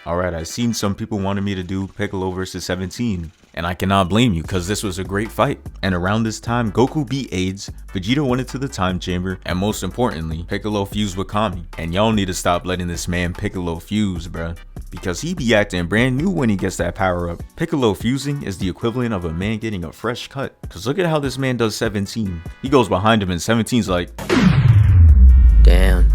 Alright, I seen some people wanted me to do Piccolo versus 17. And I cannot blame you, cause this was a great fight. And around this time, Goku beat AIDS, Vegeta went into the time chamber, and most importantly, Piccolo fused with Kami. And y'all need to stop letting this man Piccolo fuse, bruh. Because he be acting brand new when he gets that power up. Piccolo fusing is the equivalent of a man getting a fresh cut. Cause look at how this man does 17. He goes behind him and 17's like, damn,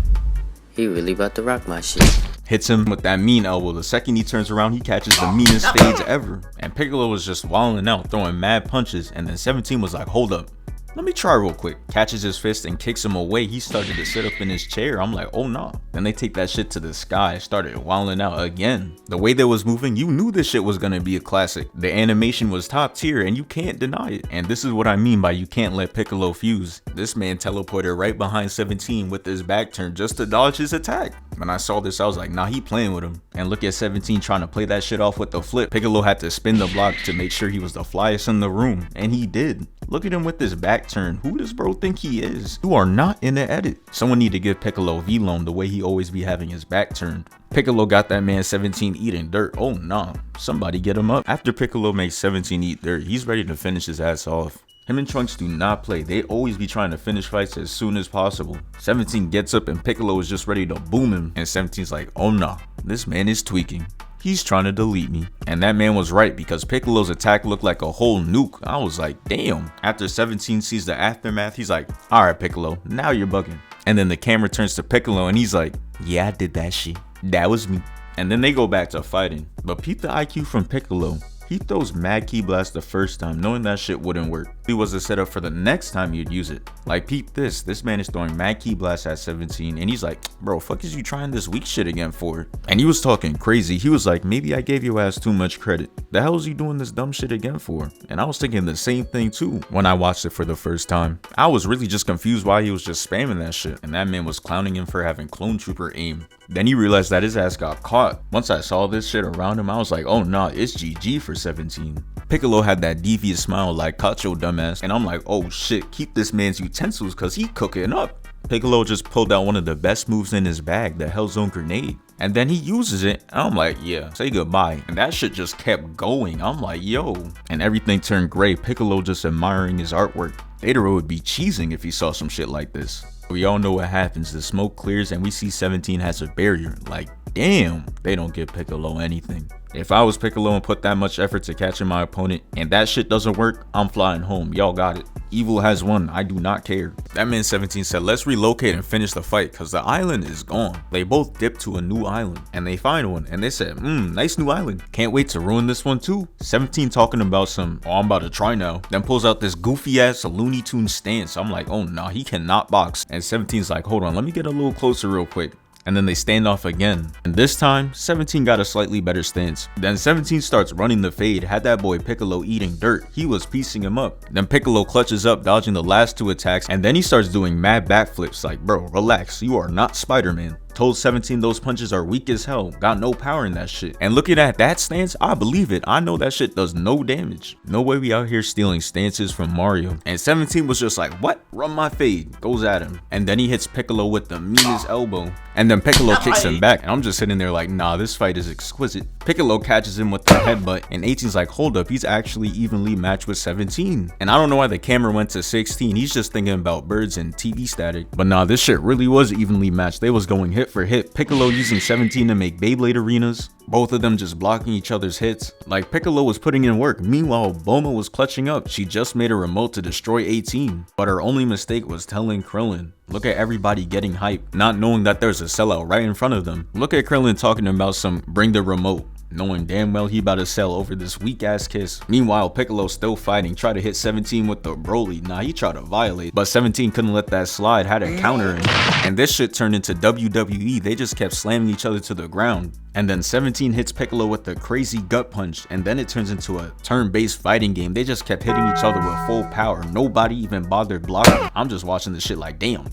he really about to rock my shit. Hits him with that mean elbow. The second he turns around, he catches the meanest fades ever. And Piccolo was just wilding out, throwing mad punches, and then 17 was like, hold up, let me try real quick. Catches his fist and kicks him away. He started to sit up in his chair. I'm like, oh nah. Then they take that shit to the sky, started wilding out again. The way they was moving, you knew this shit was gonna be a classic. The animation was top tier and you can't deny it. And this is what I mean by you can't let Piccolo fuse. This man teleported right behind 17 with his back turned just to dodge his attack. When I saw this, I was like, nah, he playing with him. And look at 17 trying to play that shit off with the flip. Piccolo had to spin the block to make sure he was the flyest in the room. And he did. Look at him with his back turned. Who does bro think he is? You are not in the edit. Someone need to give Piccolo V-Loan the way he always be having his back turned. Piccolo got that man 17 eating dirt. Oh nah, somebody get him up. After Piccolo makes 17 eat dirt, he's ready to finish his ass off. Him and Trunks do not play. They always be trying to finish fights as soon as possible. 17 gets up and Piccolo is just ready to boom him. And 17's like, oh nah, this man is tweaking. He's trying to delete me. And that man was right because Piccolo's attack looked like a whole nuke. I was like, damn. After 17 sees the aftermath, he's like, alright Piccolo, now you're bugging. And then the camera turns to Piccolo and he's like, yeah, I did that shit. That was me. And then they go back to fighting. But peep the IQ from Piccolo. He throws mad ki blast the first time, knowing that shit wouldn't work. It was a setup for the next time you'd use it. Like peep this man is throwing mad ki blast at 17 and he's like, bro, fuck is you trying this weak shit again for? And he was talking crazy. He was like, maybe I gave your ass too much credit. The hell is you doing this dumb shit again for? And I was thinking the same thing too when I watched it for the first time. I was really just confused why he was just spamming that shit. And that man was clowning him for having clone trooper aim. Then he realized that his ass got caught. Once I saw this shit around him, I was like, oh nah, it's GG for 17. Piccolo had that devious smile like Cacho dumbass, and I'm like, oh shit, keep this man's utensils cause he cooking up. Piccolo just pulled out one of the best moves in his bag, the Hellzone grenade. And then he uses it, and I'm like, yeah, say goodbye. And that shit just kept going. I'm like, yo. And everything turned gray, Piccolo just admiring his artwork. Adoro would be cheesing if he saw some shit like this. We all know what happens, the smoke clears and we see 17 has a barrier. Like, damn, they don't give Piccolo anything. If I was Piccolo and put that much effort to catching my opponent and that shit doesn't work, I'm flying home. Y'all got it. Evil has won. I do not care. That man 17 said, let's relocate and finish the fight because the island is gone. They both dipped to a new island and they find one and they said, nice new island. Can't wait to ruin this one too. 17 talking about some, oh, I'm about to try now. Then pulls out this goofy ass Looney Tunes stance. I'm like, oh nah, he cannot box. And 17's like, hold on, let me get a little closer real quick. And then they stand off again. And this time, 17 got a slightly better stance. Then 17 starts running the fade, had that boy Piccolo eating dirt. He was piecing him up. Then Piccolo clutches up, dodging the last two attacks, and then he starts doing mad backflips like, bro, relax, you are not Spider-Man. Told 17 those punches are weak as hell, got no power in that shit. And looking at that stance, I believe it. I know that shit does no damage. No way we out here stealing stances from Mario. And 17 was just like, what? Run my fade. Goes at him. And then he hits Piccolo with the meanest elbow. And then Piccolo kicks him back. And I'm just sitting there like, nah, this fight is exquisite. Piccolo catches him with the headbutt. And 18's like, hold up, he's actually evenly matched with 17. And I don't know why the camera went to 16. He's just thinking about birds and TV static. But nah, this shit really was evenly matched. They was going hit for hit. Piccolo using 17 to make Beyblade arenas. Both of them just blocking each other's hits. Like Piccolo was putting in work. Meanwhile, Bulma was clutching up. She just made a remote to destroy 18. But her only mistake was telling Krillin. Look at everybody getting hyped, not knowing that there's a sellout right in front of them. Look at Krillin talking about some bring the remote, knowing damn well he about to sell over this weak ass kiss. Meanwhile, Piccolo still fighting, try to hit 17 with the Broly. Nah, he tried to violate, but 17 couldn't let that slide, had a counter him. And this shit turned into WWE. They just kept slamming each other to the ground. And then 17 hits Piccolo with the crazy gut punch, and then it turns into a turn-based fighting game. They just kept hitting each other with full power. Nobody even bothered blocking. I'm just watching this shit like, damn.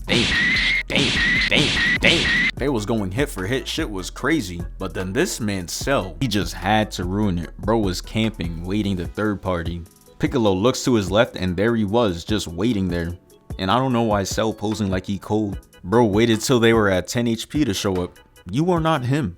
They was going hit for hit. Shit was crazy. But then this man Cell, he just had to ruin it. Bro was camping, waiting the third party. Piccolo looks to his left, and there he was, just waiting there. And I don't know why Cell posing like he cold. Bro waited till they were at 10 HP to show up. You are not him.